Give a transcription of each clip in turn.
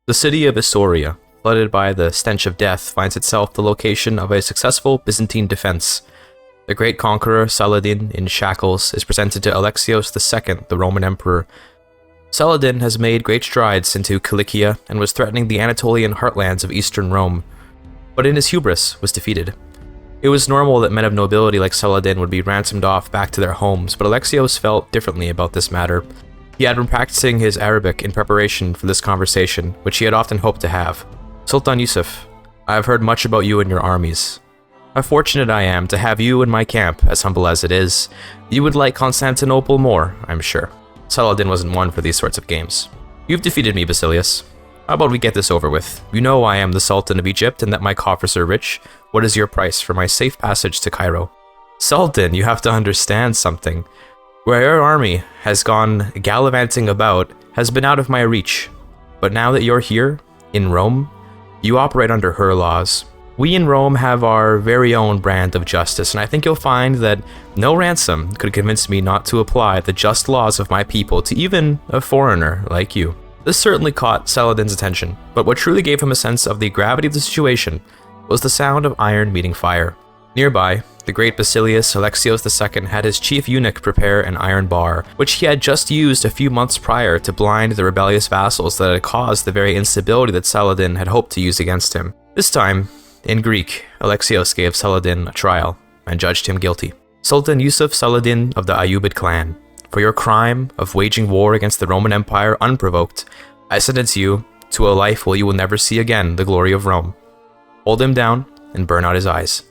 The city of Isauria, flooded by the stench of death, finds itself the location of a successful Byzantine defense. The great conqueror Saladin, in shackles, is presented to Alexios II, the Roman emperor. Saladin has made great strides into Cilicia and was threatening the Anatolian heartlands of eastern Rome, but in his hubris was defeated. It was normal that men of nobility like Saladin would be ransomed off back to their homes, but Alexios felt differently about this matter. He had been practicing his Arabic in preparation for this conversation, which he had often hoped to have. Sultan Yusuf, I have heard much about you and your armies. How fortunate I am to have you in my camp, as humble as it is. You would like Constantinople more, I'm sure. Saladin wasn't one for these sorts of games. You've defeated me, Basilius. How about we get this over with? You know I am the Sultan of Egypt and that my coffers are rich. What is your price for my safe passage to Cairo? Sultan, you have to understand something. Where your army has gone gallivanting about has been out of my reach. But now that you're here, in Rome, you operate under her laws. We in Rome have our very own brand of justice, and I think you'll find that no ransom could convince me not to apply the just laws of my people to even a foreigner like you. This certainly caught Saladin's attention, but what truly gave him a sense of the gravity of the situation was the sound of iron meeting fire. Nearby, the great Basilius Alexios II had his chief eunuch prepare an iron bar, which he had just used a few months prior to blind the rebellious vassals that had caused the very instability that Saladin had hoped to use against him. This time, in Greek, Alexios gave Saladin a trial and judged him guilty. Sultan Yusuf Saladin of the Ayyubid clan, for your crime of waging war against the Roman Empire unprovoked, I sentence you to a life where you will never see again the glory of Rome. Hold him down and burn out his eyes.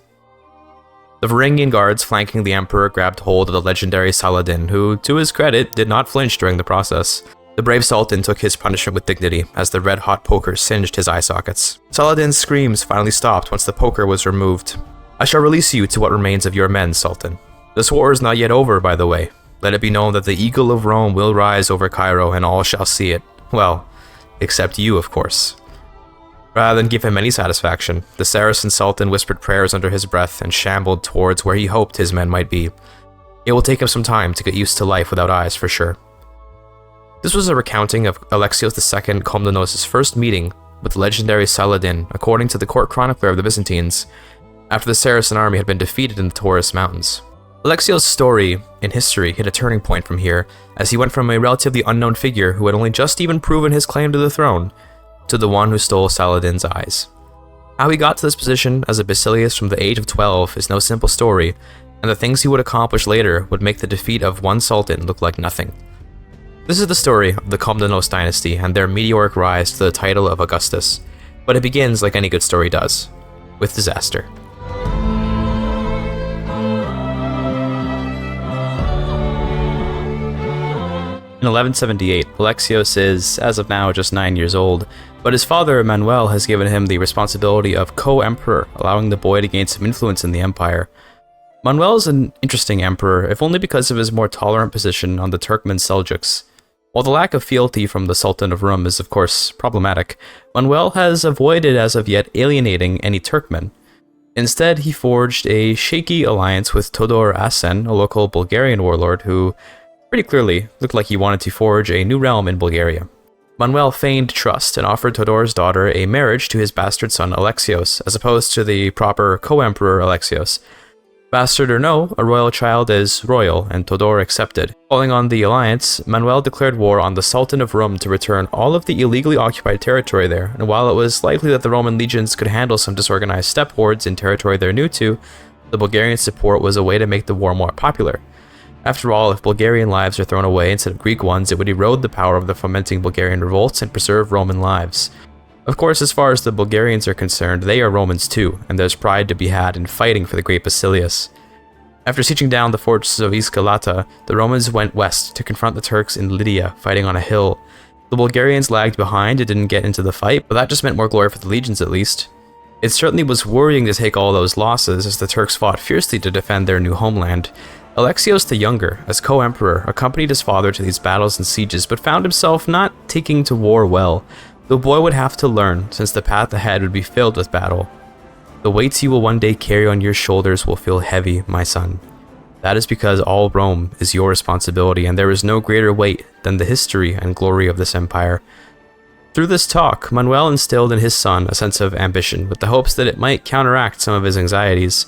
The Varangian guards flanking the emperor grabbed hold of the legendary Saladin, who, to his credit, did not flinch during the process. The brave Sultan took his punishment with dignity as the red-hot poker singed his eye sockets. Saladin's screams finally stopped once the poker was removed. I shall release you to what remains of your men, Sultan. This war is not yet over, by the way. Let it be known that the eagle of Rome will rise over Cairo and all shall see it. Well, except you, of course. Rather than give him any satisfaction, the Saracen Sultan whispered prayers under his breath and shambled towards where he hoped his men might be. It will take him some time to get used to life without eyes, for sure. This was a recounting of Alexios II Komnenos' first meeting with the legendary Saladin, according to the court chronicler of the Byzantines, after the Saracen army had been defeated in the Taurus Mountains. Alexios' story in history hit a turning point from here, as he went from a relatively unknown figure who had only just even proven his claim to the throne, to the one who stole Saladin's eyes. How he got to this position as a Basilius from the age of 12 is no simple story, and the things he would accomplish later would make the defeat of one sultan look like nothing. This is the story of the Komnenos dynasty and their meteoric rise to the title of Augustus, but it begins like any good story does, with disaster. In 1178, Alexios is, as of now, just 9 years old, but his father, Manuel, has given him the responsibility of co-emperor, allowing the boy to gain some influence in the empire. Manuel is an interesting emperor, if only because of his more tolerant position on the Turkmen Seljuks. While the lack of fealty from the Sultan of Rum is of course problematic, Manuel has avoided as of yet alienating any Turkmen. Instead, he forged a shaky alliance with Todor Asen, a local Bulgarian warlord who pretty clearly looked like he wanted to forge a new realm in Bulgaria. Manuel feigned trust and offered Todor's daughter a marriage to his bastard son Alexios, as opposed to the proper co-emperor Alexios. Bastard or no, a royal child is royal, and Todor accepted. Falling on the alliance, Manuel declared war on the Sultan of Rum to return all of the illegally occupied territory there, and while it was likely that the Roman legions could handle some disorganized steppe hordes in territory they're new to, the Bulgarian support was a way to make the war more popular. After all, if Bulgarian lives are thrown away instead of Greek ones, it would erode the power of the fomenting Bulgarian revolts and preserve Roman lives. Of course, as far as the Bulgarians are concerned, they are Romans too, and there's pride to be had in fighting for the great Basilius. After sieging down the fortress of Iskalata, the Romans went west to confront the Turks in Lydia, fighting on a hill. The Bulgarians lagged behind and didn't get into the fight, but that just meant more glory for the legions at least. It certainly was worrying to take all those losses as the Turks fought fiercely to defend their new homeland. Alexios the Younger, as co-emperor, accompanied his father to these battles and sieges, but found himself not taking to war well. The boy would have to learn, since the path ahead would be filled with battle. The weights you will one day carry on your shoulders will feel heavy, my son. That is because all Rome is your responsibility, and there is no greater weight than the history and glory of this empire. Through this talk, Manuel instilled in his son a sense of ambition, with the hopes that it might counteract some of his anxieties.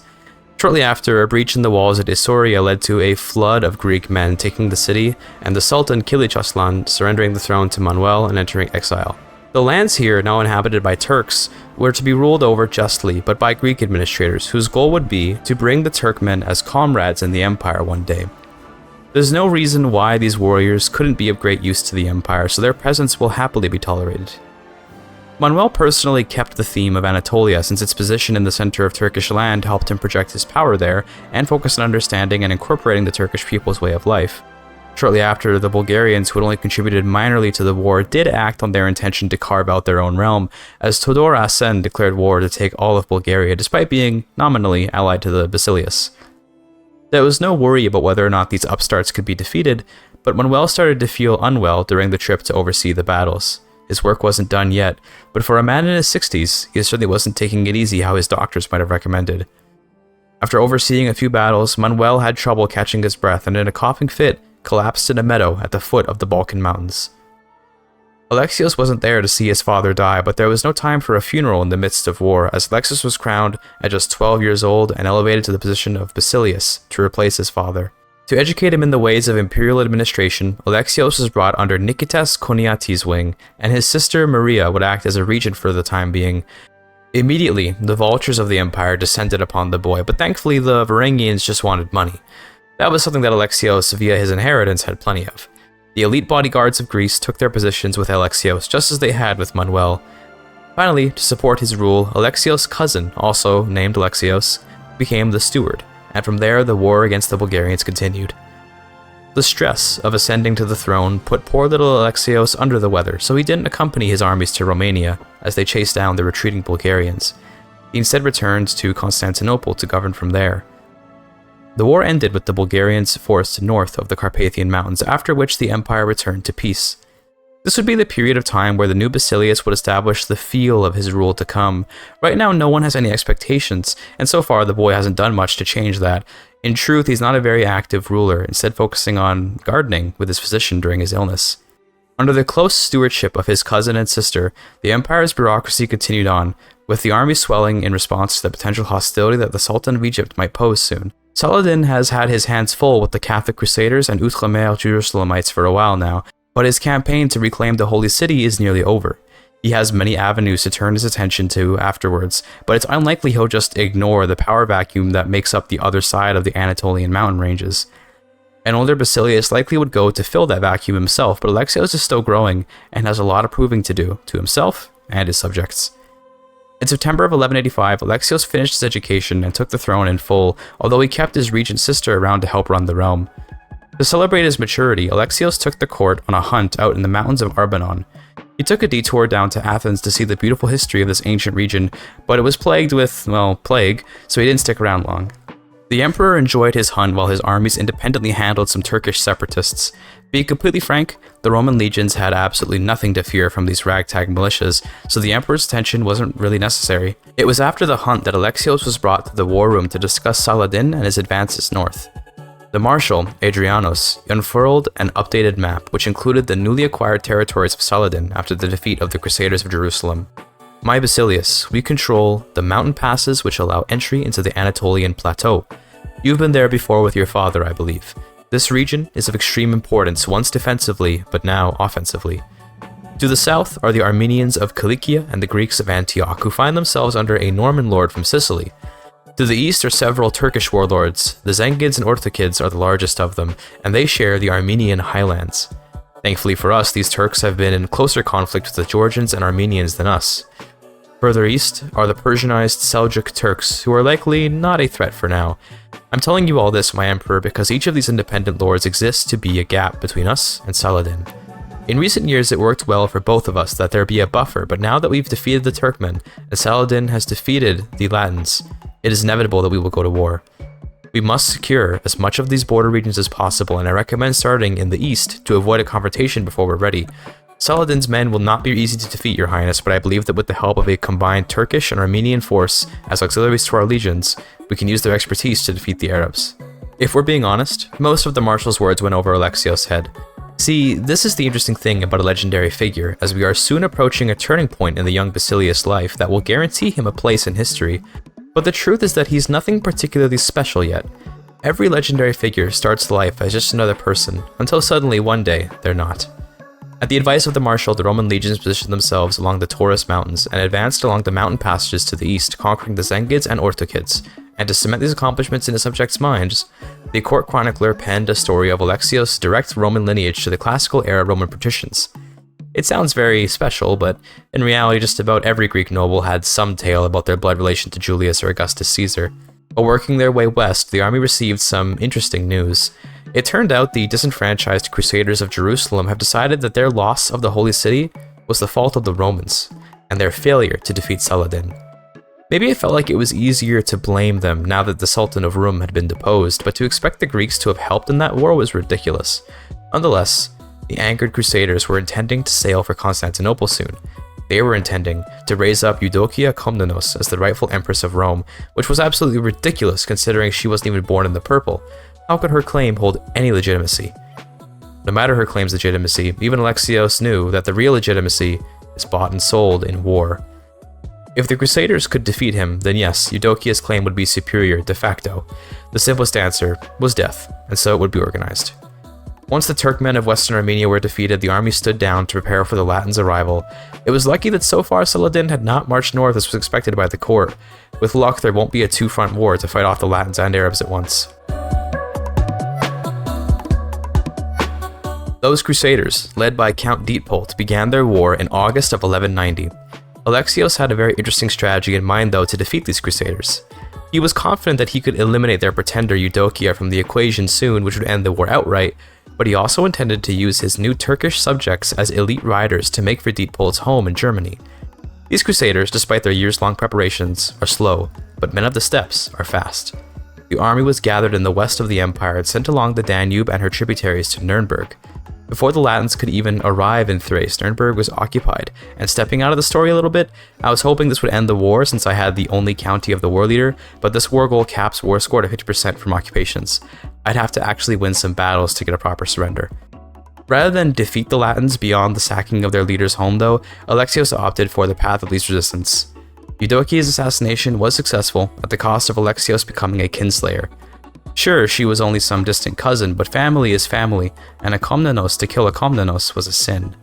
Shortly after, a breach in the walls at Isauria led to a flood of Greek men taking the city, and the Sultan Kilich Arslan surrendering the throne to Manuel and entering exile. The lands here, now inhabited by Turks, were to be ruled over justly, but by Greek administrators, whose goal would be to bring the Turkmen as comrades in the empire one day. There's no reason why these warriors couldn't be of great use to the empire, so their presence will happily be tolerated. Manuel personally kept the theme of Anatolia, since its position in the center of Turkish land helped him project his power there and focus on understanding and incorporating the Turkish people's way of life. Shortly after, the Bulgarians, who had only contributed minorly to the war, did act on their intention to carve out their own realm, as Todor Asen declared war to take all of Bulgaria, despite being nominally allied to the Basileus. There was no worry about whether or not these upstarts could be defeated, but Manuel started to feel unwell during the trip to oversee the battles. His work wasn't done yet, but for a man in his 60s, he certainly wasn't taking it easy how his doctors might have recommended. After overseeing a few battles, Manuel had trouble catching his breath and in a coughing fit, collapsed in a meadow at the foot of the Balkan Mountains. Alexios wasn't there to see his father die, but there was no time for a funeral in the midst of war, as Alexios was crowned at just 12 years old and elevated to the position of Basileus to replace his father. To educate him in the ways of imperial administration, Alexios was brought under Nikitas Koniati's wing, and his sister Maria would act as a regent for the time being. Immediately, the vultures of the empire descended upon the boy, but thankfully the Varangians just wanted money. That was something that Alexios, via his inheritance, had plenty of. The elite bodyguards of Greece took their positions with Alexios, just as they had with Manuel. Finally, to support his rule, Alexios' cousin, also named Alexios, became the steward, and from there the war against the Bulgarians continued. The stress of ascending to the throne put poor little Alexios under the weather, so he didn't accompany his armies to Romania as they chased down the retreating Bulgarians. He instead returned to Constantinople to govern from there. The war ended with the Bulgarians forced north of the Carpathian Mountains, after which the empire returned to peace. This would be the period of time where the new Basileus would establish the feel of his rule to come. Right now, no one has any expectations, and so far the boy hasn't done much to change that. In truth, he's not a very active ruler, instead focusing on gardening with his physician during his illness. Under the close stewardship of his cousin and sister, the empire's bureaucracy continued on, with the army swelling in response to the potential hostility that the Sultan of Egypt might pose soon. Saladin has had his hands full with the Catholic Crusaders and Outremer Jerusalemites for a while now, but his campaign to reclaim the Holy City is nearly over. He has many avenues to turn his attention to afterwards, but it's unlikely he'll just ignore the power vacuum that makes up the other side of the Anatolian mountain ranges. An older Basileus likely would go to fill that vacuum himself, but Alexios is still growing and has a lot of proving to do to himself and his subjects. In September of 1185, Alexios finished his education and took the throne in full, although he kept his regent sister around to help run the realm. To celebrate his maturity, Alexios took the court on a hunt out in the mountains of Arbanon. He took a detour down to Athens to see the beautiful history of this ancient region, but it was plagued with, well, plague, so he didn't stick around long. The emperor enjoyed his hunt while his armies independently handled some Turkish separatists. Being completely frank, the Roman legions had absolutely nothing to fear from these ragtag militias, so the emperor's attention wasn't really necessary. It was after the hunt that Alexios was brought to the war room to discuss Saladin and his advances north. The Marshal, Adrianos, unfurled an updated map, which included the newly acquired territories of Saladin after the defeat of the Crusaders of Jerusalem. My Basileus, we control the mountain passes which allow entry into the Anatolian plateau. You've been there before with your father, I believe. This region is of extreme importance, once defensively, but now offensively. To the south are the Armenians of Cilicia and the Greeks of Antioch, who find themselves under a Norman lord from Sicily. To the east are several Turkish warlords. The Zengids and Orthokids are the largest of them, and they share the Armenian highlands. Thankfully for us, these Turks have been in closer conflict with the Georgians and Armenians than us. Further east are the Persianized Seljuk Turks, who are likely not a threat for now. I'm telling you all this, my emperor, because each of these independent lords exists to be a gap between us and Saladin. In recent years it worked well for both of us that there be a buffer, but now that we've defeated the Turkmen, and Saladin has defeated the Latins, it is inevitable that we will go to war. We must secure as much of these border regions as possible, and I recommend starting in the east to avoid a confrontation before we're ready. Saladin's men will not be easy to defeat, your highness, but I believe that with the help of a combined Turkish and Armenian force as auxiliaries to our legions, we can use their expertise to defeat the Arabs. If we're being honest, most of the marshal's words went over Alexios' head. See, this is the interesting thing about a legendary figure, as we are soon approaching a turning point in the young Basilius' life that will guarantee him a place in history, but the truth is that he's nothing particularly special yet. Every legendary figure starts life as just another person, until suddenly one day, they're not. At the advice of the marshal, the Roman legions positioned themselves along the Taurus Mountains and advanced along the mountain passages to the east, conquering the Zengids and Orthokids. And to cement these accomplishments in the subjects' minds, the court chronicler penned a story of Alexios' direct Roman lineage to the classical era Roman patricians. It sounds very special, but in reality just about every Greek noble had some tale about their blood relation to Julius or Augustus Caesar. While working their way west, the army received some interesting news. It turned out the disenfranchised Crusaders of Jerusalem have decided that their loss of the Holy City was the fault of the Romans, and their failure to defeat Saladin. Maybe it felt like it was easier to blame them now that the Sultan of Rum had been deposed, but to expect the Greeks to have helped in that war was ridiculous. Nonetheless, the angered Crusaders were intending to sail for Constantinople soon. They were intending to raise up Eudokia Komnenos as the rightful Empress of Rome, which was absolutely ridiculous considering she wasn't even born in the purple. How could her claim hold any legitimacy? No matter her claim's legitimacy, even Alexios knew that the real legitimacy is bought and sold in war. If the Crusaders could defeat him, then yes, Eudokia's claim would be superior de facto. The simplest answer was death, and so it would be organized. Once the Turkmen of Western Armenia were defeated, the army stood down to prepare for the Latins' arrival. It was lucky that so far Saladin had not marched north as was expected by the court. With luck, there won't be a two-front war to fight off the Latins and Arabs at once. Those Crusaders, led by Count Dietpold, began their war in August of 1190. Alexios had a very interesting strategy in mind though to defeat these Crusaders. He was confident that he could eliminate their pretender Eudokia from the equation soon, which would end the war outright, but he also intended to use his new Turkish subjects as elite riders to make for Dietpold's home in Germany. These Crusaders, despite their years-long preparations, are slow, but men of the steppes are fast. The army was gathered in the west of the empire and sent along the Danube and her tributaries to Nuremberg. Before the Latins could even arrive in Thrace, Nuremberg was occupied, and stepping out of the story a little bit, I was hoping this would end the war since I had the only county of the war leader, but this war goal caps war score at 50% from occupations. I'd have to actually win some battles to get a proper surrender. Rather than defeat the Latins beyond the sacking of their leader's home though, Alexios opted for the path of least resistance. Eudokia's assassination was successful, at the cost of Alexios becoming a kinslayer. Sure, she was only some distant cousin, but family is family, and a Komnenos to kill a Komnenos was a sin.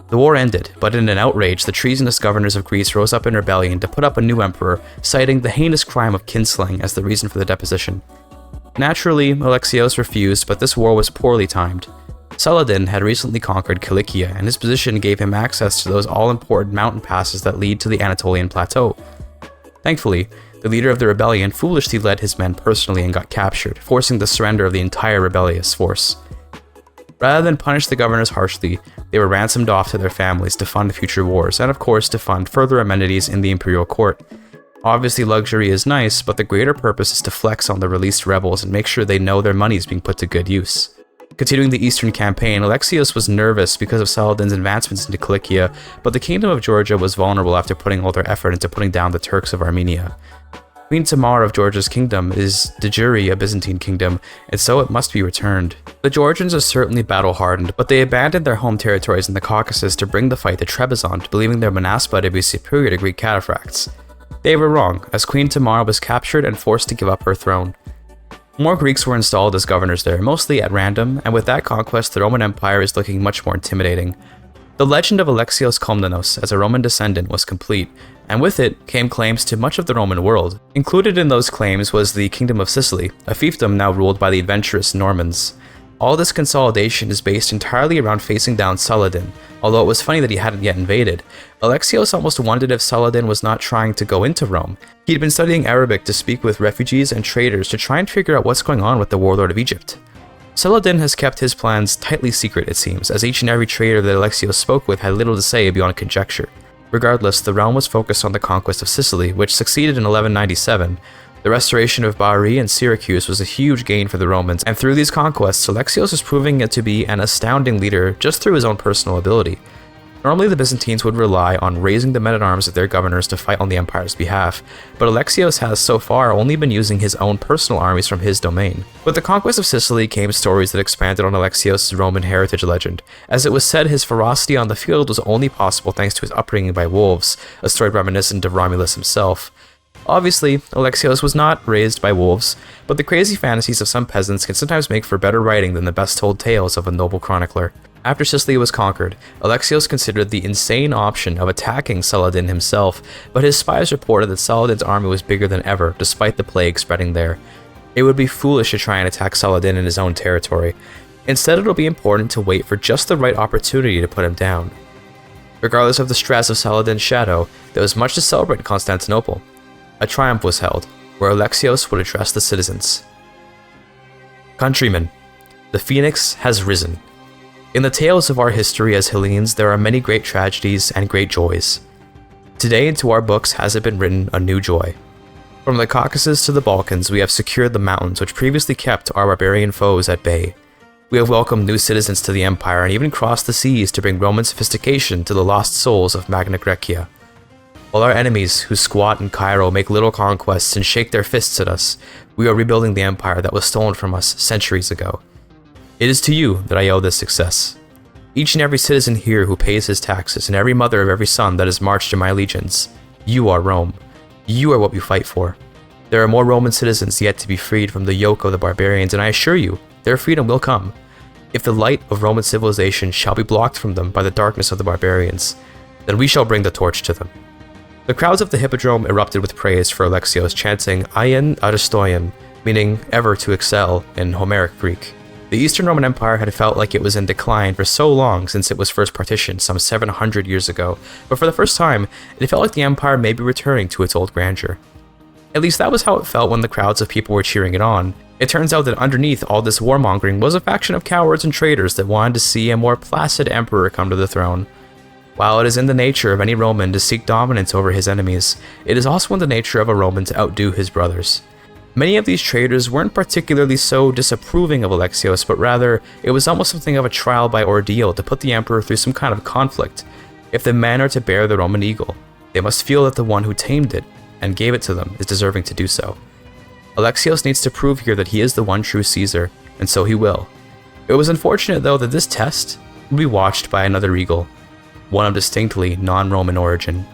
The war ended, but in an outrage, the treasonous governors of Greece rose up in rebellion to put up a new emperor, citing the heinous crime of kinslaying as the reason for the deposition. Naturally, Alexios refused, but this war was poorly timed. Saladin had recently conquered Cilicia, and his position gave him access to those all-important mountain passes that lead to the Anatolian plateau. Thankfully, the leader of the rebellion foolishly led his men personally and got captured, forcing the surrender of the entire rebellious force. Rather than punish the governors harshly, they were ransomed off to their families to fund future wars, and of course to fund further amenities in the imperial court. Obviously luxury is nice, but the greater purpose is to flex on the released rebels and make sure they know their money is being put to good use. Continuing the eastern campaign, Alexios was nervous because of Saladin's advancements into Cilicia, but the kingdom of Georgia was vulnerable after putting all their effort into putting down the Turks of Armenia. Queen Tamar of Georgia's kingdom is de jure a Byzantine kingdom, and so it must be returned. The Georgians are certainly battle-hardened, but they abandoned their home territories in the Caucasus to bring the fight to Trebizond, believing their Monaspa to be superior to Greek cataphracts. They were wrong, as Queen Tamar was captured and forced to give up her throne. More Greeks were installed as governors there, mostly at random, and with that conquest the Roman Empire is looking much more intimidating. The legend of Alexios Komnenos as a Roman descendant was complete, and with it came claims to much of the Roman world. Included in those claims was the Kingdom of Sicily, a fiefdom now ruled by the adventurous Normans. All this consolidation is based entirely around facing down Saladin, although it was funny that he hadn't yet invaded. Alexios almost wondered if Saladin was not trying to go into Rome. He'd been studying Arabic to speak with refugees and traders to try and figure out what's going on with the warlord of Egypt. Saladin has kept his plans tightly secret, it seems, as each and every trader that Alexios spoke with had little to say beyond conjecture. Regardless, the realm was focused on the conquest of Sicily, which succeeded in 1197. The restoration of Bari and Syracuse was a huge gain for the Romans, and through these conquests, Alexios is proving it to be an astounding leader just through his own personal ability. Normally, the Byzantines would rely on raising the men-at-arms of their governors to fight on the empire's behalf, but Alexios has so far only been using his own personal armies from his domain. With the conquest of Sicily came stories that expanded on Alexios' Roman heritage legend, as it was said his ferocity on the field was only possible thanks to his upbringing by wolves, a story reminiscent of Romulus himself. Obviously, Alexios was not raised by wolves, but the crazy fantasies of some peasants can sometimes make for better writing than the best-told tales of a noble chronicler. After Sicily was conquered, Alexios considered the insane option of attacking Saladin himself, but his spies reported that Saladin's army was bigger than ever, despite the plague spreading there. It would be foolish to try and attack Saladin in his own territory. Instead, it'll be important to wait for just the right opportunity to put him down. Regardless of the stress of Saladin's shadow, there was much to celebrate in Constantinople. A triumph was held, where Alexios would address the citizens. Countrymen, the phoenix has risen. In the tales of our history as Hellenes, there are many great tragedies and great joys. Today into our books has it been written a new joy. From the Caucasus to the Balkans, we have secured the mountains which previously kept our barbarian foes at bay. We have welcomed new citizens to the empire and even crossed the seas to bring Roman sophistication to the lost souls of Magna Graecia. While our enemies who squat in Cairo make little conquests and shake their fists at us, we are rebuilding the empire that was stolen from us centuries ago. It is to you that I owe this success. Each and every citizen here who pays his taxes, and every mother of every son that has marched in my legions, you are Rome. You are what we fight for. There are more Roman citizens yet to be freed from the yoke of the barbarians, and I assure you, their freedom will come. If the light of Roman civilization shall be blocked from them by the darkness of the barbarians, then we shall bring the torch to them. The crowds of the Hippodrome erupted with praise for Alexios, chanting Aien Aristoion, meaning ever to excel in Homeric Greek. The Eastern Roman Empire had felt like it was in decline for so long since it was first partitioned some 700 years ago, but for the first time, it felt like the empire may be returning to its old grandeur. At least that was how it felt when the crowds of people were cheering it on. It turns out that underneath all this warmongering was a faction of cowards and traitors that wanted to see a more placid emperor come to the throne. While it is in the nature of any Roman to seek dominance over his enemies, it is also in the nature of a Roman to outdo his brothers. Many of these traitors weren't particularly so disapproving of Alexios, but rather, it was almost something of a trial by ordeal to put the emperor through some kind of conflict. If the men are to bear the Roman eagle, they must feel that the one who tamed it and gave it to them is deserving to do so. Alexios needs to prove here that he is the one true Caesar, and so he will. It was unfortunate though that this test would be watched by another eagle, one of distinctly non-Roman origin.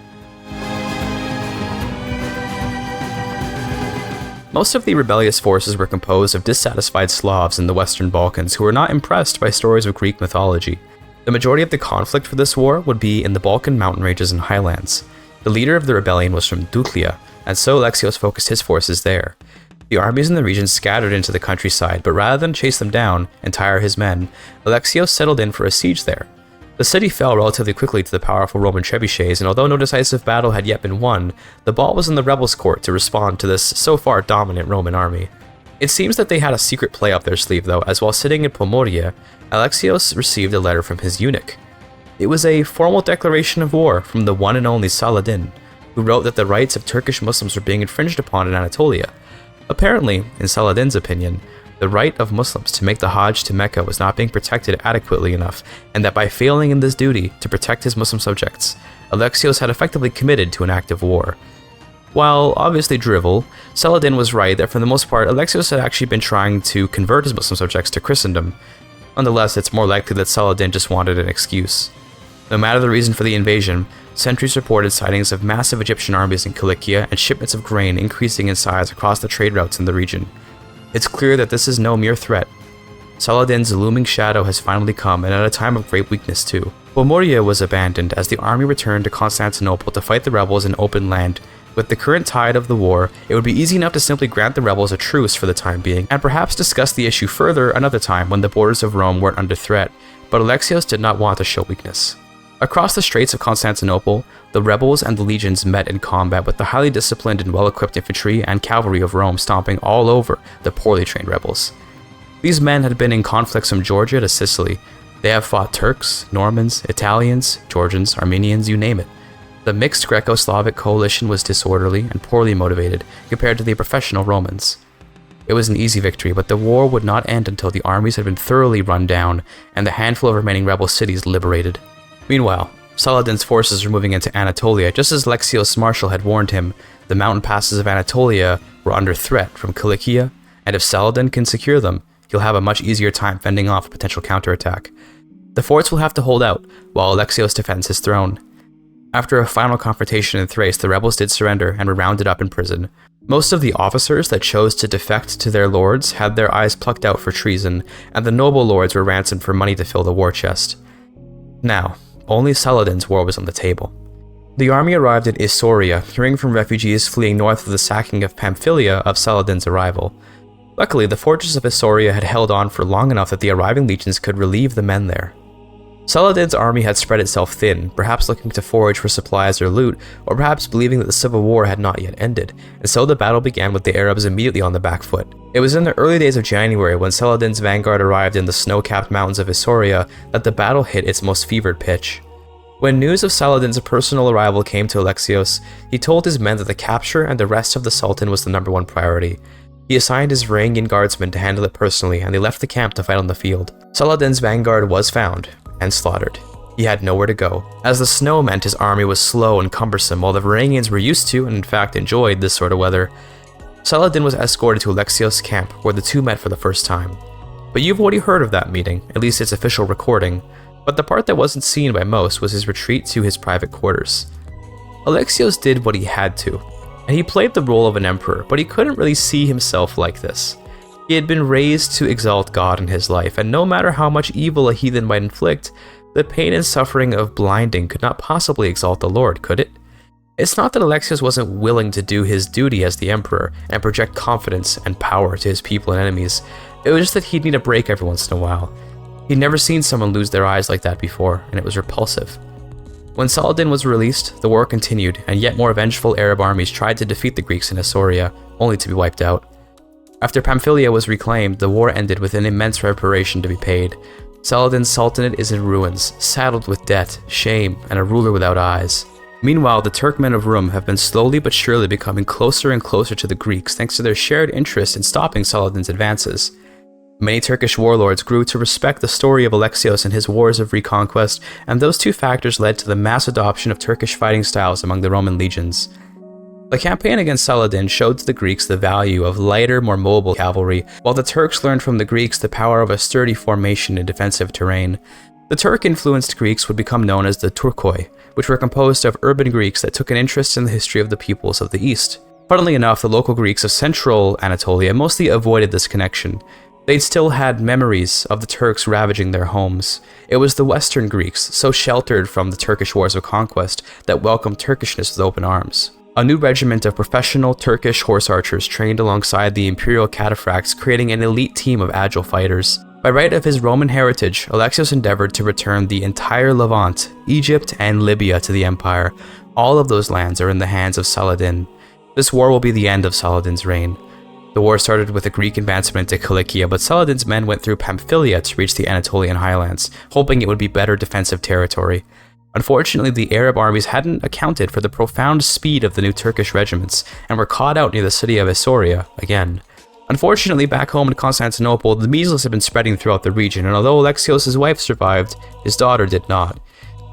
Most of the rebellious forces were composed of dissatisfied Slavs in the Western Balkans who were not impressed by stories of Greek mythology. The majority of the conflict for this war would be in the Balkan mountain ranges and highlands. The leader of the rebellion was from Duklia, and so Alexios focused his forces there. The armies in the region scattered into the countryside, but rather than chase them down and tire his men, Alexios settled in for a siege there. The city fell relatively quickly to the powerful Roman trebuchets, and although no decisive battle had yet been won, the ball was in the rebels' court to respond to this so far dominant Roman army. It seems that they had a secret play up their sleeve though, as while sitting in Pomoria, Alexios received a letter from his eunuch. It was a formal declaration of war from the one and only Saladin, who wrote that the rights of Turkish Muslims were being infringed upon in Anatolia. Apparently, in Saladin's opinion, the right of Muslims to make the Hajj to Mecca was not being protected adequately enough, and that by failing in this duty to protect his Muslim subjects, Alexios had effectively committed to an act of war. While obviously drivel, Saladin was right that for the most part Alexios had actually been trying to convert his Muslim subjects to Christendom. Nonetheless, it's more likely that Saladin just wanted an excuse. No matter the reason for the invasion, sentries reported sightings of massive Egyptian armies in Cilicia and shipments of grain increasing in size across the trade routes in the region. It's clear that this is no mere threat. Saladin's looming shadow has finally come, and at a time of great weakness too. Pomoria was abandoned as the army returned to Constantinople to fight the rebels in open land. With the current tide of the war, it would be easy enough to simply grant the rebels a truce for the time being, and perhaps discuss the issue further another time when the borders of Rome weren't under threat, but Alexios did not want to show weakness. Across the straits of Constantinople, the rebels and the legions met in combat with the highly disciplined and well-equipped infantry and cavalry of Rome stomping all over the poorly trained rebels. These men had been in conflicts from Georgia to Sicily. They have fought Turks, Normans, Italians, Georgians, Armenians, you name it. The mixed Greco-Slavic coalition was disorderly and poorly motivated compared to the professional Romans. It was an easy victory, but the war would not end until the armies had been thoroughly run down and the handful of remaining rebel cities liberated. Meanwhile, Saladin's forces were moving into Anatolia, just as Alexios' marshal had warned him. The mountain passes of Anatolia were under threat from Cilicia, and if Saladin can secure them, he'll have a much easier time fending off a potential counterattack. The forts will have to hold out, while Alexios defends his throne. After a final confrontation in Thrace, the rebels did surrender and were rounded up in prison. Most of the officers that chose to defect to their lords had their eyes plucked out for treason, and the noble lords were ransomed for money to fill the war chest. Now, only Saladin's war was on the table. The army arrived in Isauria, hearing from refugees fleeing north of the sacking of Pamphylia of Saladin's arrival. Luckily, the fortress of Isauria had held on for long enough that the arriving legions could relieve the men there. Saladin's army had spread itself thin, perhaps looking to forage for supplies or loot, or perhaps believing that the civil war had not yet ended, and so the battle began with the Arabs immediately on the back foot. It was in the early days of January, when Saladin's vanguard arrived in the snow-capped mountains of Isauria, that the battle hit its most fevered pitch. When news of Saladin's personal arrival came to Alexios, he told his men that the capture and the arrest of the Sultan was the #1 priority. He assigned his Varangian guardsmen to handle it personally, and they left the camp to fight on the field. Saladin's vanguard was found and slaughtered. He had nowhere to go, as the snow meant his army was slow and cumbersome, while the Varangians were used to, and in fact enjoyed, this sort of weather. Saladin was escorted to Alexios' camp, where the two met for the first time. But you've already heard of that meeting, at least its official recording, but the part that wasn't seen by most was his retreat to his private quarters. Alexios did what he had to, and he played the role of an emperor, but he couldn't really see himself like this. He had been raised to exalt God in his life, and no matter how much evil a heathen might inflict, the pain and suffering of blinding could not possibly exalt the Lord, could it? It's not that Alexios wasn't willing to do his duty as the emperor and project confidence and power to his people and enemies. It was just that he'd need a break every once in a while. He'd never seen someone lose their eyes like that before, and it was repulsive. When Saladin was released, the war continued, and yet more vengeful Arab armies tried to defeat the Greeks in Isauria, only to be wiped out. After Pamphylia was reclaimed, the war ended with an immense reparation to be paid. Saladin's sultanate is in ruins, saddled with debt, shame, and a ruler without eyes. Meanwhile, the Turkmen of Rum have been slowly but surely becoming closer and closer to the Greeks thanks to their shared interest in stopping Saladin's advances. Many Turkish warlords grew to respect the story of Alexios and his wars of reconquest, and those two factors led to the mass adoption of Turkish fighting styles among the Roman legions. The campaign against Saladin showed to the Greeks the value of lighter, more mobile cavalry, while the Turks learned from the Greeks the power of a sturdy formation in defensive terrain. The Turk-influenced Greeks would become known as the Turkoi, which were composed of urban Greeks that took an interest in the history of the peoples of the East. Funnily enough, the local Greeks of central Anatolia mostly avoided this connection. They'd still had memories of the Turks ravaging their homes. It was the Western Greeks, so sheltered from the Turkish wars of conquest, that welcomed Turkishness with open arms. A new regiment of professional Turkish horse archers trained alongside the imperial cataphracts, creating an elite team of agile fighters. By right of his Roman heritage, Alexios endeavored to return the entire Levant, Egypt, and Libya to the empire. All of those lands are in the hands of Saladin. This war will be the end of Saladin's reign. The war started with a Greek advancement to Cilicia, but Saladin's men went through Pamphylia to reach the Anatolian highlands, hoping it would be better defensive territory. Unfortunately, the Arab armies hadn't accounted for the profound speed of the new Turkish regiments, and were caught out near the city of Isauria again. Unfortunately, back home in Constantinople, the measles had been spreading throughout the region, and although Alexios' wife survived, his daughter did not.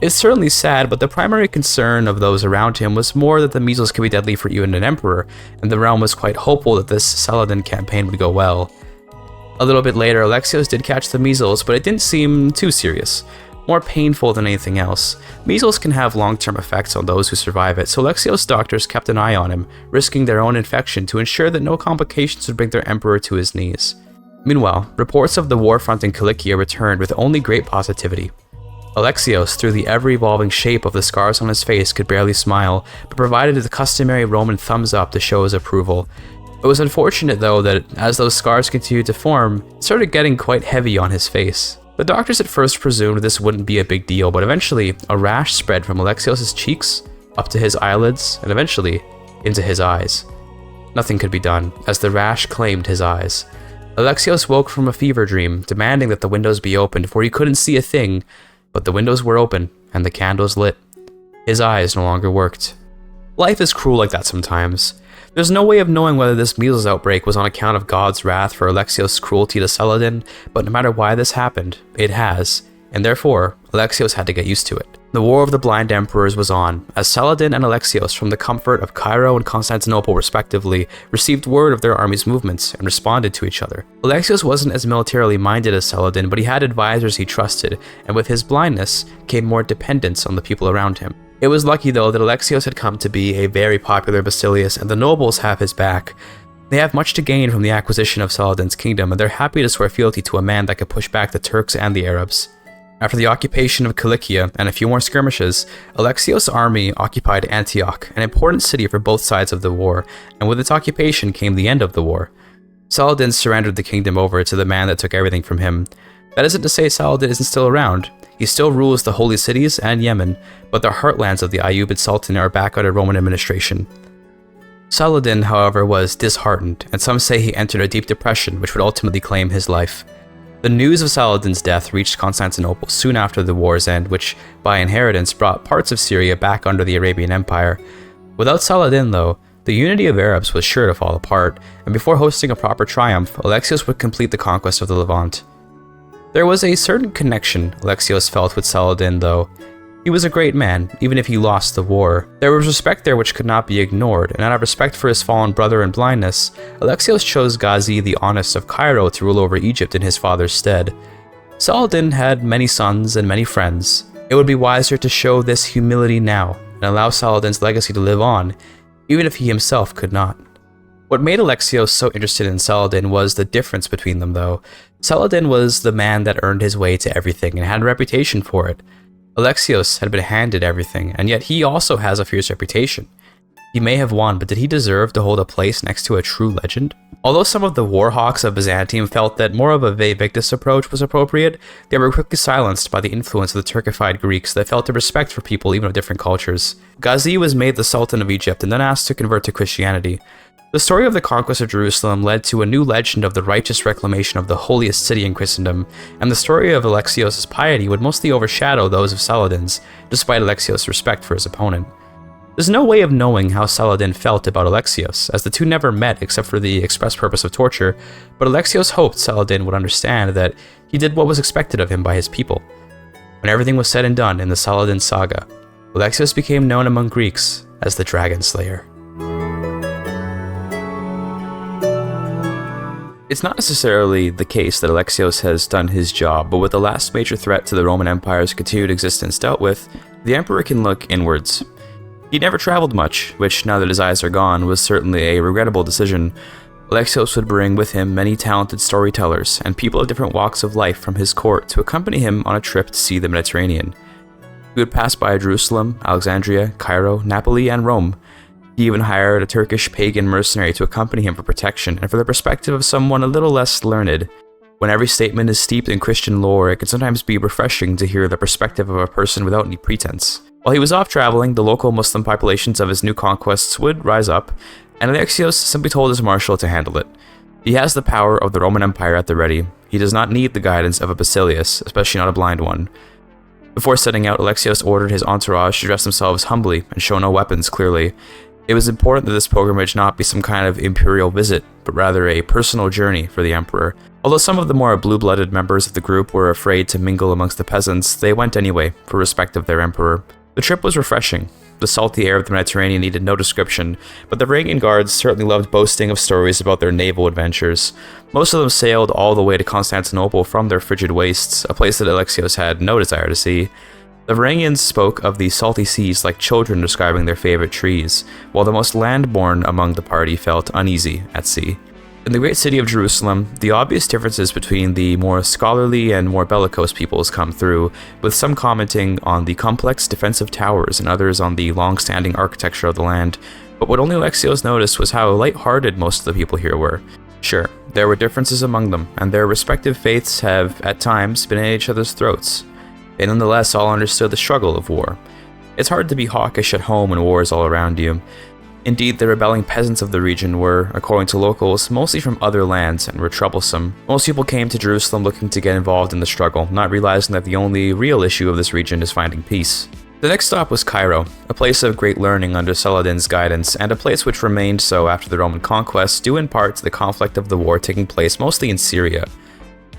It's certainly sad, but the primary concern of those around him was more that the measles could be deadly for even an emperor, and the realm was quite hopeful that this Saladin campaign would go well. A little bit later, Alexios did catch the measles, but it didn't seem too serious. More painful than anything else. Measles can have long-term effects on those who survive it, so Alexios' doctors kept an eye on him, risking their own infection to ensure that no complications would bring their emperor to his knees. Meanwhile, reports of the war front in Cilicia returned with only great positivity. Alexios, through the ever-evolving shape of the scars on his face, could barely smile, but provided the customary Roman thumbs up to show his approval. It was unfortunate, though, that as those scars continued to form, it started getting quite heavy on his face. The doctors at first presumed this wouldn't be a big deal, but eventually, a rash spread from Alexios' cheeks, up to his eyelids, and eventually, into his eyes. Nothing could be done, as the rash claimed his eyes. Alexios woke from a fever dream, demanding that the windows be opened, for he couldn't see a thing, but the windows were open, and the candles lit. His eyes no longer worked. Life is cruel like that sometimes. There's no way of knowing whether this measles outbreak was on account of God's wrath for Alexios' cruelty to Saladin, but no matter why this happened, it has, and therefore, Alexios had to get used to it. The War of the Blind Emperors was on, as Saladin and Alexios, from the comfort of Cairo and Constantinople respectively, received word of their army's movements and responded to each other. Alexios wasn't as militarily minded as Saladin, but he had advisors he trusted, and with his blindness came more dependence on the people around him. It was lucky though that Alexios had come to be a very popular Basilius, and the nobles have his back. They have much to gain from the acquisition of Saladin's kingdom, and they're happy to swear fealty to a man that could push back the Turks and the Arabs. After the occupation of Cilicia and a few more skirmishes, Alexios' army occupied Antioch, an important city for both sides of the war, and with its occupation came the end of the war. Saladin surrendered the kingdom over to the man that took everything from him. That isn't to say Saladin isn't still around. He still rules the holy cities and Yemen, but the heartlands of the Ayyubid Sultan are back under Roman administration. Saladin, however, was disheartened, and some say he entered a deep depression which would ultimately claim his life. The news of Saladin's death reached Constantinople soon after the war's end, which, by inheritance, brought parts of Syria back under the Arabian Empire. Without Saladin, though, the unity of Arabs was sure to fall apart, and before hosting a proper triumph, Alexios would complete the conquest of the Levant. There was a certain connection Alexios felt with Saladin, though. He was a great man, even if he lost the war. There was respect there which could not be ignored, and out of respect for his fallen brother in blindness, Alexios chose Ghazi the Honest of Cairo to rule over Egypt in his father's stead. Saladin had many sons and many friends. It would be wiser to show this humility now, and allow Saladin's legacy to live on, even if he himself could not. What made Alexios so interested in Saladin was the difference between them, though. Saladin was the man that earned his way to everything and had a reputation for it. Alexios had been handed everything, and yet he also has a fierce reputation. He may have won, but did he deserve to hold a place next to a true legend? Although some of the warhawks of Byzantium felt that more of a Vae Victis approach was appropriate, they were quickly silenced by the influence of the Turkified Greeks that felt a respect for people even of different cultures. Ghazi was made the Sultan of Egypt and then asked to convert to Christianity. The story of the conquest of Jerusalem led to a new legend of the righteous reclamation of the holiest city in Christendom, and the story of Alexios' piety would mostly overshadow those of Saladin's, despite Alexios' respect for his opponent. There's no way of knowing how Saladin felt about Alexios, as the two never met except for the express purpose of torture, but Alexios hoped Saladin would understand that he did what was expected of him by his people. When everything was said and done in the Saladin saga, Alexios became known among Greeks as the Dragonslayer. It's not necessarily the case that Alexios has done his job, but with the last major threat to the Roman Empire's continued existence dealt with, the emperor can look inwards. He never traveled much, which, now that his eyes are gone, was certainly a regrettable decision. Alexios would bring with him many talented storytellers and people of different walks of life from his court to accompany him on a trip to see the Mediterranean. He would pass by Jerusalem, Alexandria, Cairo, Napoli, and Rome. He even hired a Turkish pagan mercenary to accompany him for protection and for the perspective of someone a little less learned. When every statement is steeped in Christian lore, it can sometimes be refreshing to hear the perspective of a person without any pretense. While he was off traveling, the local Muslim populations of his new conquests would rise up, and Alexios simply told his marshal to handle it. He has the power of the Roman Empire at the ready. He does not need the guidance of a Basilius, especially not a blind one. Before setting out, Alexios ordered his entourage to dress themselves humbly and show no weapons clearly. It was important that this pilgrimage not be some kind of imperial visit, but rather a personal journey for the emperor. Although some of the more blue-blooded members of the group were afraid to mingle amongst the peasants, they went anyway, for respect of their emperor. The trip was refreshing. The salty air of the Mediterranean needed no description, but the Varangian guards certainly loved boasting of stories about their naval adventures. Most of them sailed all the way to Constantinople from their frigid wastes, a place that Alexios had no desire to see. The Varangians spoke of the salty seas like children describing their favorite trees, while the most land-born among the party felt uneasy at sea. In the great city of Jerusalem, the obvious differences between the more scholarly and more bellicose peoples come through, with some commenting on the complex defensive towers and others on the long-standing architecture of the land. But what only Alexios noticed was how light-hearted most of the people here were. Sure, there were differences among them, and their respective faiths have, at times, been at each other's throats. They nonetheless all understood the struggle of war. It's hard to be hawkish at home when war is all around you. Indeed, the rebelling peasants of the region were, according to locals, mostly from other lands and were troublesome. Most people came to Jerusalem looking to get involved in the struggle, not realizing that the only real issue of this region is finding peace. The next stop was Cairo, a place of great learning under Saladin's guidance, and a place which remained so after the Roman conquest, due in part to the conflict of the war taking place mostly in Syria.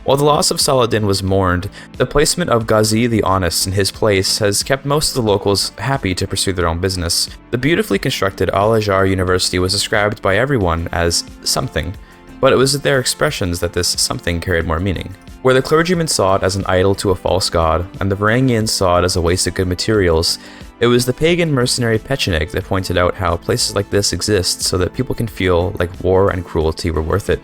While the loss of Saladin was mourned, the placement of Ghazi the Honest in his place has kept most of the locals happy to pursue their own business. The beautifully constructed Al-Azhar University was described by everyone as something, but it was at their expressions that this something carried more meaning. Where the clergymen saw it as an idol to a false god, and the Varangians saw it as a waste of good materials, it was the pagan mercenary Pecheneг that pointed out how places like this exist so that people can feel like war and cruelty were worth it.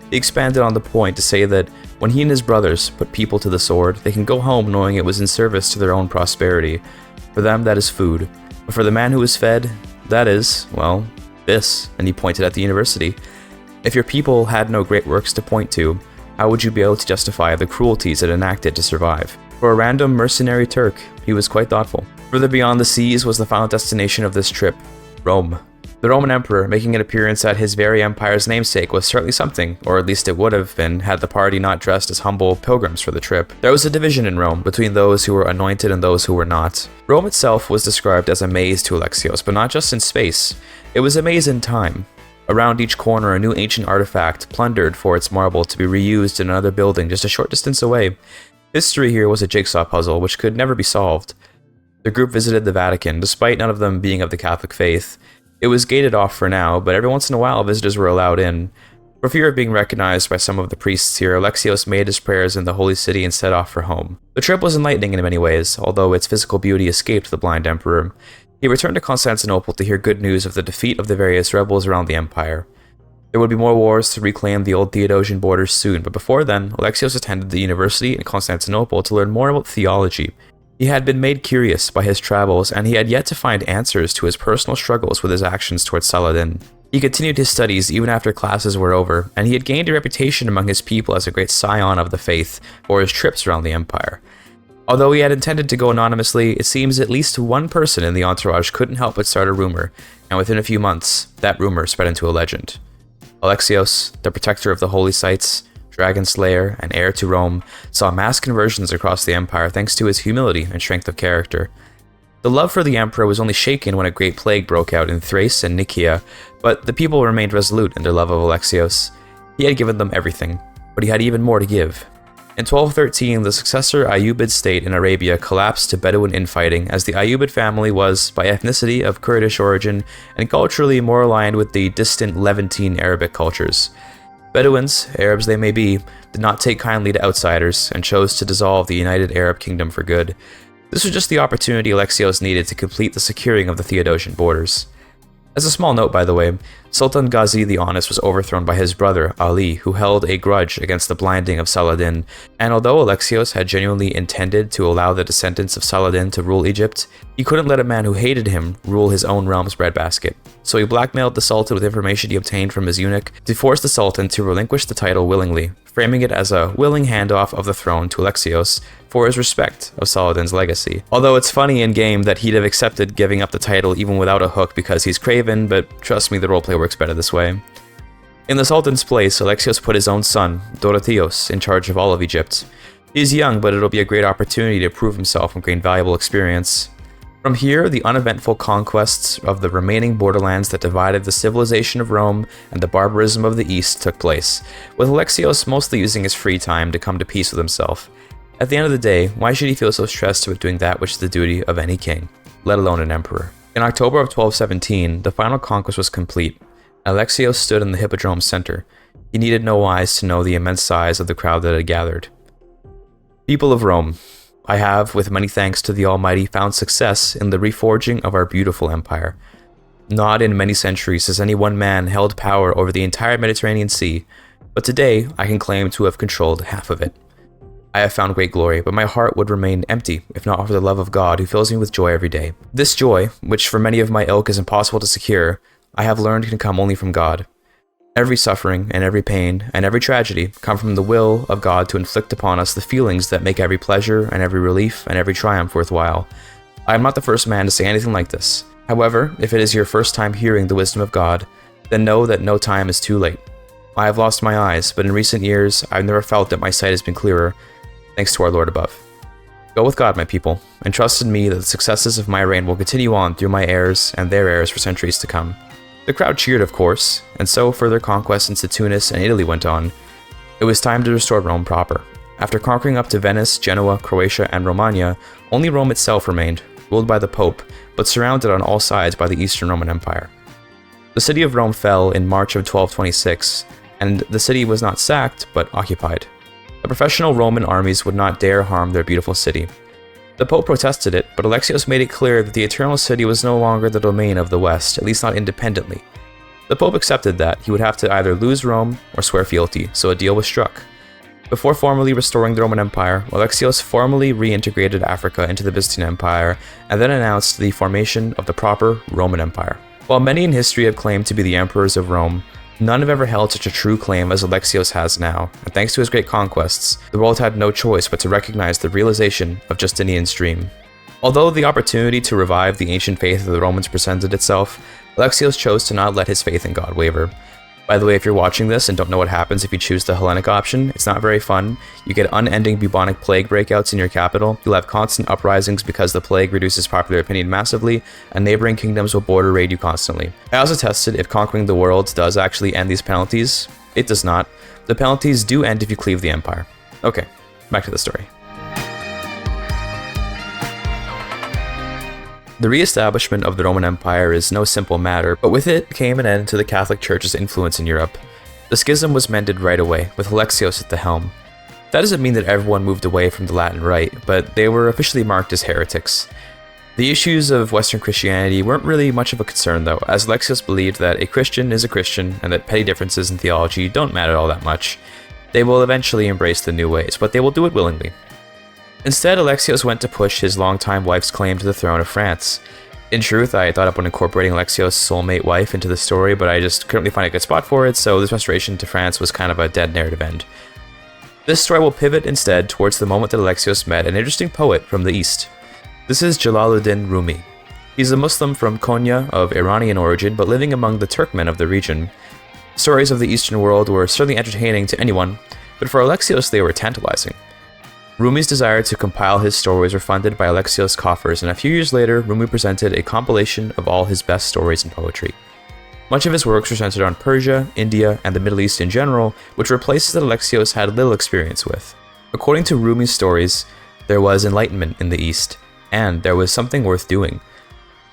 He expanded on the point to say that when he and his brothers put people to the sword, they can go home knowing it was in service to their own prosperity. For them, that is food. But for the man who is fed, that is, well, this, and he pointed at the university. If your people had no great works to point to, how would you be able to justify the cruelties it enacted to survive? For a random mercenary Turk, he was quite thoughtful. Further beyond the seas was the final destination of this trip, Rome. The Roman Emperor making an appearance at his very empire's namesake was certainly something, or at least it would have been had the party not dressed as humble pilgrims for the trip. There was a division in Rome between those who were anointed and those who were not. Rome itself was described as a maze to Alexios, but not just in space. It was a maze in time. Around each corner, a new ancient artifact, plundered for its marble to be reused in another building just a short distance away. History here was a jigsaw puzzle which could never be solved. The group visited the Vatican, despite none of them being of the Catholic faith. It was gated off for now, but every once in a while visitors were allowed in. For fear of being recognized by some of the priests here, Alexios made his prayers in the holy city and set off for home. The trip was enlightening in many ways, although its physical beauty escaped the blind emperor. He returned to Constantinople to hear good news of the defeat of the various rebels around the empire. There would be more wars to reclaim the old Theodosian borders soon, but before then, Alexios attended the university in Constantinople to learn more about theology. He had been made curious by his travels, and he had yet to find answers to his personal struggles with his actions towards Saladin. He continued his studies even after classes were over, and he had gained a reputation among his people as a great scion of the faith for his trips around the empire. Although he had intended to go anonymously, it seems at least one person in the entourage couldn't help but start a rumor, and within a few months, that rumor spread into a legend. Alexios, the protector of the holy sites, Dragonslayer, and heir to Rome, saw mass conversions across the empire thanks to his humility and strength of character. The love for the emperor was only shaken when a great plague broke out in Thrace and Nicaea, but the people remained resolute in their love of Alexios. He had given them everything, but he had even more to give. In 1213, the successor Ayyubid state in Arabia collapsed to Bedouin infighting, as the Ayyubid family was, by ethnicity, of Kurdish origin and culturally more aligned with the distant Levantine Arabic cultures. Bedouins, Arabs they may be, did not take kindly to outsiders and chose to dissolve the United Arab Kingdom for good. This was just the opportunity Alexios needed to complete the securing of the Theodosian borders. As a small note, by the way, Sultan Ghazi the Honest was overthrown by his brother, Ali, who held a grudge against the blinding of Saladin, and although Alexios had genuinely intended to allow the descendants of Saladin to rule Egypt, he couldn't let a man who hated him rule his own realm's breadbasket. So he blackmailed the Sultan with information he obtained from his eunuch to force the Sultan to relinquish the title willingly, framing it as a willing handoff of the throne to Alexios for his respect of Saladin's legacy. Although it's funny in-game that he'd have accepted giving up the title even without a hook because he's craven, but trust me, the roleplay works better this way. In the Sultan's place, Alexios put his own son, Dorotheos, in charge of all of Egypt. He's young, but it'll be a great opportunity to prove himself and gain valuable experience. From here, the uneventful conquests of the remaining borderlands that divided the civilization of Rome and the barbarism of the East took place, with Alexios mostly using his free time to come to peace with himself. At the end of the day, why should he feel so stressed about doing that which is the duty of any king, let alone an emperor? In October of 1217, the final conquest was complete. Alexios stood in the Hippodrome's center. He needed no eyes to know the immense size of the crowd that had gathered. People of Rome, I have, with many thanks to the Almighty, found success in the reforging of our beautiful empire. Not in many centuries has any one man held power over the entire Mediterranean Sea, but today I can claim to have controlled half of it. I have found great glory, but my heart would remain empty if not for the love of God who fills me with joy every day. This joy, which for many of my ilk is impossible to secure, I have learned can come only from God. Every suffering and every pain and every tragedy come from the will of God to inflict upon us the feelings that make every pleasure and every relief and every triumph worthwhile. I am not the first man to say anything like this. However, if it is your first time hearing the wisdom of God, then know that no time is too late. I have lost my eyes, but in recent years, I've never felt that my sight has been clearer, thanks to our Lord above. Go with God, my people, and trust in me that the successes of my reign will continue on through my heirs and their heirs for centuries to come. The crowd cheered, of course, and so further conquests into Tunis and Italy went on. It was time to restore Rome proper. After conquering up to Venice, Genoa, Croatia, and Romagna, only Rome itself remained, ruled by the Pope, but surrounded on all sides by the Eastern Roman Empire. The city of Rome fell in March of 1226, and the city was not sacked, but occupied. The professional Roman armies would not dare harm their beautiful city. The Pope protested it, but Alexios made it clear that the Eternal City was no longer the domain of the West, at least not independently. The Pope accepted that he would have to either lose Rome or swear fealty, so a deal was struck. Before formally restoring the Roman Empire, Alexios formally reintegrated Africa into the Byzantine Empire, and then announced the formation of the proper Roman Empire. While many in history have claimed to be the emperors of Rome, none have ever held such a true claim as Alexios has now, and thanks to his great conquests, the world had no choice but to recognize the realization of Justinian's dream. Although the opportunity to revive the ancient faith of the Romans presented itself, Alexios chose to not let his faith in God waver. By the way, if you're watching this and don't know what happens if you choose the Hellenic option, it's not very fun. You get unending bubonic plague breakouts in your capital, you'll have constant uprisings because the plague reduces popular opinion massively, and neighboring kingdoms will border raid you constantly. I also tested if conquering the world does actually end these penalties. It does not. The penalties do end if you cleave the empire. Okay, back to the story. The re-establishment of the Roman Empire is no simple matter, but with it came an end to the Catholic Church's influence in Europe. The schism was mended right away, with Alexios at the helm. That doesn't mean that everyone moved away from the Latin Rite, but they were officially marked as heretics. The issues of Western Christianity weren't really much of a concern though, as Alexios believed that a Christian is a Christian and that petty differences in theology don't matter all that much. They will eventually embrace the new ways, but they will do it willingly. Instead, Alexios went to push his longtime wife's claim to the throne of France. In truth, I thought about incorporating Alexios' soulmate wife into the story, but I just couldn't really find a good spot for it, so this restoration to France was kind of a dead narrative end. This story will pivot instead towards the moment that Alexios met an interesting poet from the East. This is Jalaluddin Rumi. He's a Muslim from Konya of Iranian origin, but living among the Turkmen of the region. Stories of the Eastern world were certainly entertaining to anyone, but for Alexios they were tantalizing. Rumi's desire to compile his stories were funded by Alexios' coffers, and a few years later, Rumi presented a compilation of all his best stories in poetry. Much of his works were centered on Persia, India, and the Middle East in general, which were places that Alexios had little experience with. According to Rumi's stories, there was enlightenment in the East, and there was something worth doing.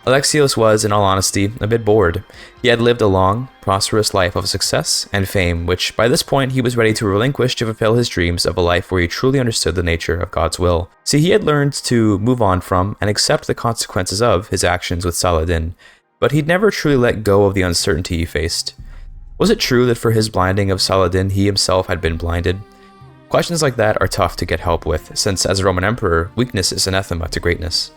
Alexios was, in all honesty, a bit bored. He had lived a long, prosperous life of success and fame, which by this point he was ready to relinquish to fulfill his dreams of a life where he truly understood the nature of God's will. See, he had learned to move on from and accept the consequences of his actions with Saladin, but he'd never truly let go of the uncertainty he faced. Was it true that for his blinding of Saladin, he himself had been blinded? Questions like that are tough to get help with, since as a Roman emperor, weakness is anathema to greatness.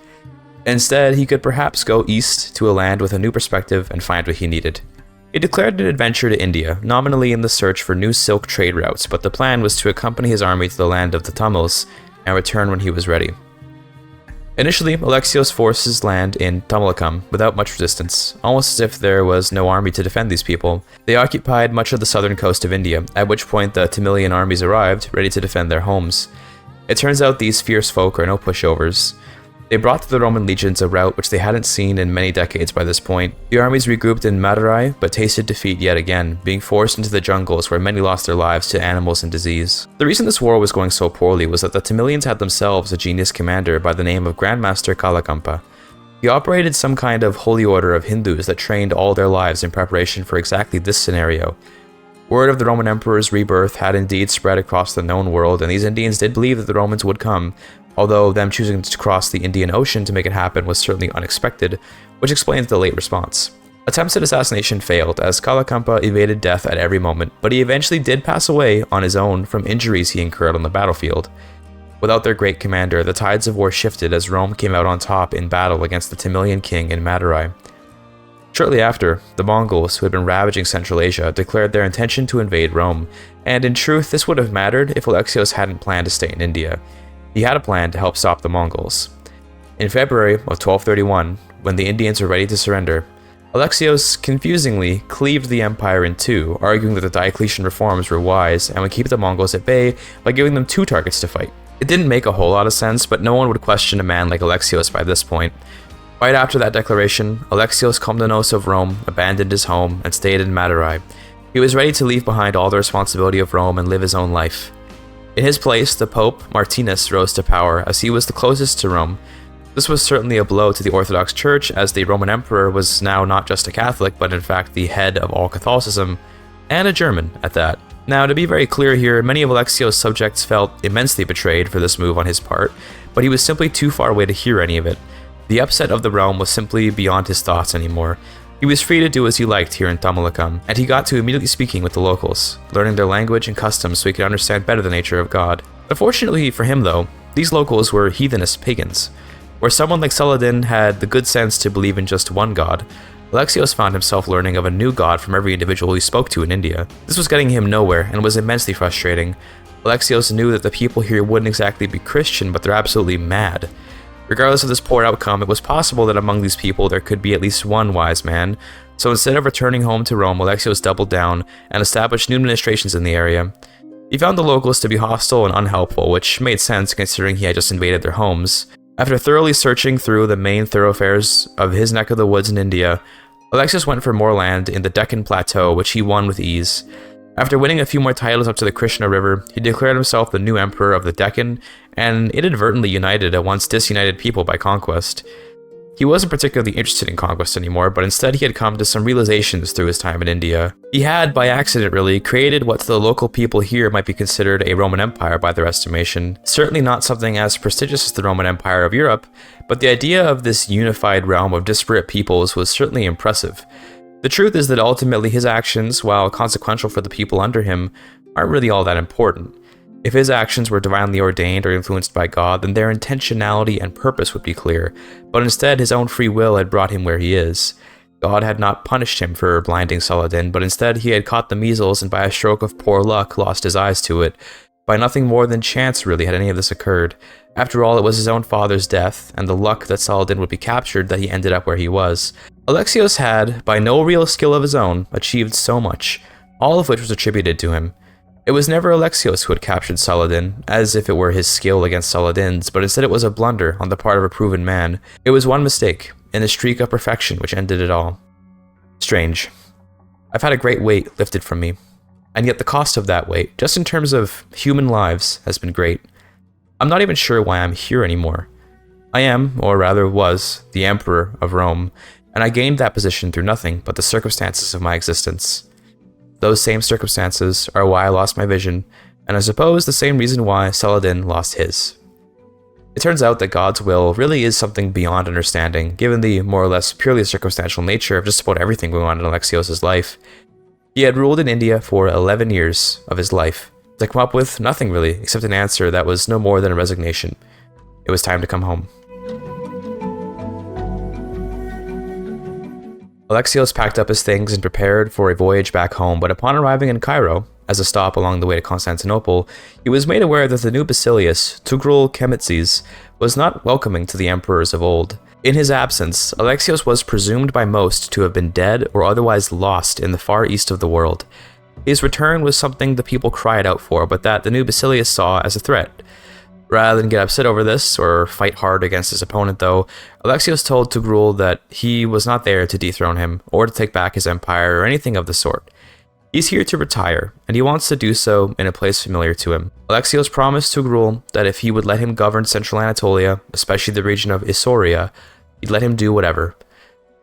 Instead, he could perhaps go east to a land with a new perspective and find what he needed. He declared an adventure to India, nominally in the search for new silk trade routes, but the plan was to accompany his army to the land of the Tamils and return when he was ready. Initially, Alexios forces land in Tamilakam without much resistance, almost as if there was no army to defend these people. They occupied much of the southern coast of India, at which point the Tamilian armies arrived, ready to defend their homes. It turns out these fierce folk are no pushovers. They brought to the Roman legions a rout which they hadn't seen in many decades by this point. The armies regrouped in Madurai, but tasted defeat yet again, being forced into the jungles where many lost their lives to animals and disease. The reason this war was going so poorly was that the Tamilians had themselves a genius commander by the name of Grandmaster Kalakampa. He operated some kind of holy order of Hindus that trained all their lives in preparation for exactly this scenario. Word of the Roman emperor's rebirth had indeed spread across the known world, and these Indians did believe that the Romans would come, although them choosing to cross the Indian Ocean to make it happen was certainly unexpected, which explains the late response. Attempts at assassination failed, as Kalakampa evaded death at every moment, but he eventually did pass away on his own from injuries he incurred on the battlefield. Without their great commander, the tides of war shifted as Rome came out on top in battle against the Tamilian king in Madurai. Shortly after, the Mongols, who had been ravaging Central Asia, declared their intention to invade Rome, and in truth this would have mattered if Alexios hadn't planned to stay in India. He had a plan to help stop the Mongols. In February of 1231, when the Indians were ready to surrender, Alexios confusingly cleaved the empire in two, arguing that the Diocletian reforms were wise and would keep the Mongols at bay by giving them two targets to fight. It didn't make a whole lot of sense, but no one would question a man like Alexios by this point. Right after that declaration, Alexios Komnenos of Rome abandoned his home and stayed in Madurai. He was ready to leave behind all the responsibility of Rome and live his own life. In his place, the Pope, Martinus, rose to power, as he was the closest to Rome. This was certainly a blow to the Orthodox Church, as the Roman Emperor was now not just a Catholic, but in fact the head of all Catholicism, and a German at that. Now, to be very clear here, many of Alexios' subjects felt immensely betrayed for this move on his part, but he was simply too far away to hear any of it. The upset of the realm was simply beyond his thoughts anymore. He was free to do as he liked here in Tamaulipas, and he got to immediately speaking with the locals, learning their language and customs so he could understand better the nature of God. Unfortunately for him though, these locals were heathenist pagans. Where someone like Saladin had the good sense to believe in just one god, Alexios found himself learning of a new god from every individual he spoke to in India. This was getting him nowhere and was immensely frustrating. Alexios knew that the people here wouldn't exactly be Christian, but they're absolutely mad. Regardless of this poor outcome, it was possible that among these people there could be at least one wise man, so instead of returning home to Rome, Alexios doubled down and established new administrations in the area. He found the locals to be hostile and unhelpful, which made sense considering he had just invaded their homes. After thoroughly searching through the main thoroughfares of his neck of the woods in India, Alexios went for more land in the Deccan Plateau, which he won with ease. After winning a few more titles up to the Krishna River, he declared himself the new emperor of the Deccan, and inadvertently united a once disunited people by conquest. He wasn't particularly interested in conquest anymore, but instead he had come to some realizations through his time in India. He had, by accident really, created what to the local people here might be considered a Roman Empire by their estimation. Certainly not something as prestigious as the Roman Empire of Europe, but the idea of this unified realm of disparate peoples was certainly impressive. The truth is that ultimately his actions, while consequential for the people under him, aren't really all that important. If his actions were divinely ordained or influenced by God, then their intentionality and purpose would be clear, but instead his own free will had brought him where he is. God had not punished him for blinding Saladin, but instead he had caught the measles and by a stroke of poor luck lost his eyes to it. By nothing more than chance really had any of this occurred. After all, it was his own father's death, and the luck that Saladin would be captured that he ended up where he was. Alexios had, by no real skill of his own, achieved so much, all of which was attributed to him. It was never Alexios who had captured Saladin, as if it were his skill against Saladin's, but instead it was a blunder on the part of a proven man. It was one mistake, in the streak of perfection which ended it all. Strange. I've had a great weight lifted from me, and yet the cost of that weight, just in terms of human lives, has been great. I'm not even sure why I'm here anymore. I am, or rather was, the Emperor of Rome, and I gained that position through nothing but the circumstances of my existence. Those same circumstances are why I lost my vision, and I suppose the same reason why Saladin lost his. It turns out that God's will really is something beyond understanding, given the more or less purely circumstantial nature of just about everything going on in Alexios' life. He had ruled in India for 11 years of his life, to come up with nothing really, except an answer that was no more than a resignation. It was time to come home. Alexios packed up his things and prepared for a voyage back home, but upon arriving in Cairo, as a stop along the way to Constantinople, he was made aware that the new Basilius, Tugrul Kemitzes, was not welcoming to the emperors of old. In his absence, Alexios was presumed by most to have been dead or otherwise lost in the far east of the world. His return was something the people cried out for, but that the new Basilius saw as a threat. Rather than get upset over this, or fight hard against his opponent though, Alexios told Tugrul that he was not there to dethrone him, or to take back his empire, or anything of the sort. He's here to retire, and he wants to do so in a place familiar to him. Alexios promised Tugrul that if he would let him govern central Anatolia, especially the region of Isauria, he'd let him do whatever.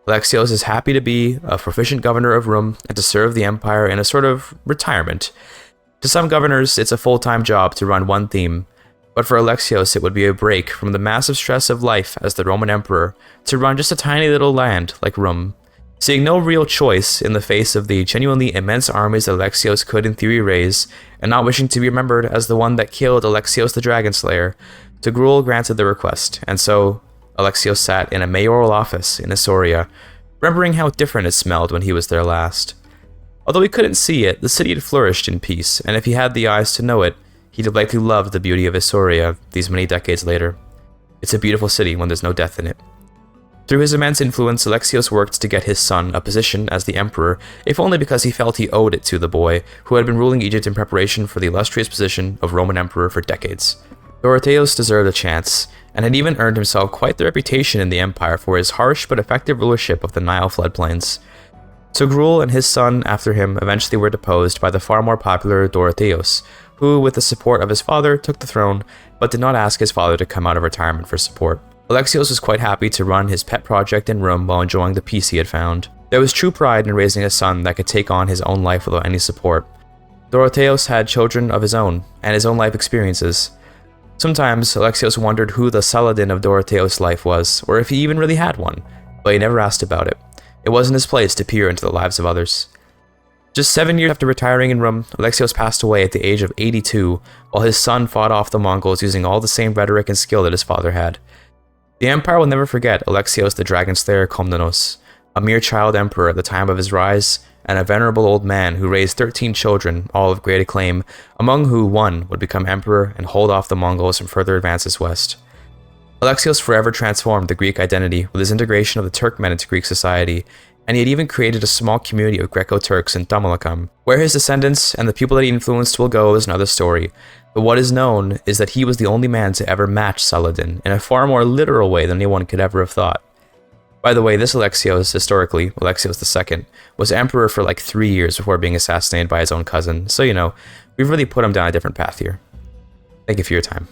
Alexios is happy to be a proficient governor of Rum, and to serve the empire in a sort of retirement. To some governors, it's a full-time job to run one theme, but for Alexios it would be a break from the massive stress of life as the Roman emperor to run just a tiny little land like Rum. Seeing no real choice in the face of the genuinely immense armies that Alexios could in theory raise, and not wishing to be remembered as the one that killed Alexios the Dragonslayer, Tugrul granted the request, and so Alexios sat in a mayoral office in Isauria, remembering how different it smelled when he was there last. Although he couldn't see it, the city had flourished in peace, and if he had the eyes to know it, he'd have likely loved the beauty of Isauria these many decades later. It's a beautiful city when there's no death in it. Through his immense influence, Alexios worked to get his son a position as the emperor, if only because he felt he owed it to the boy, who had been ruling Egypt in preparation for the illustrious position of Roman emperor for decades. Dorotheos deserved a chance, and had even earned himself quite the reputation in the empire for his harsh but effective rulership of the Nile floodplains. Togrul and his son after him eventually were deposed by the far more popular Dorotheos, who, with the support of his father, took the throne, but did not ask his father to come out of retirement for support. Alexios was quite happy to run his pet project in Rome while enjoying the peace he had found. There was true pride in raising a son that could take on his own life without any support. Dorotheos had children of his own, and his own life experiences. Sometimes, Alexios wondered who the Saladin of Dorotheos' life was, or if he even really had one, but he never asked about it. It wasn't his place to peer into the lives of others. Just 7 years after retiring in Rome, Alexios passed away at the age of 82, while his son fought off the Mongols using all the same rhetoric and skill that his father had. The empire will never forget Alexios the Dragonslayer Komnenos, a mere child emperor at the time of his rise, and a venerable old man who raised 13 children, all of great acclaim, among who one would become emperor and hold off the Mongols from further advances west. Alexios forever transformed the Greek identity with his integration of the Turkmen into Greek society, and he had even created a small community of Greco-Turks in Tamalakam. Where his descendants and the people that he influenced will go is another story, but what is known is that he was the only man to ever match Saladin in a far more literal way than anyone could ever have thought. By the way, this Alexios, historically, Alexios II, was emperor for like 3 years before being assassinated by his own cousin, so we've really put him down a different path here. Thank you for your time.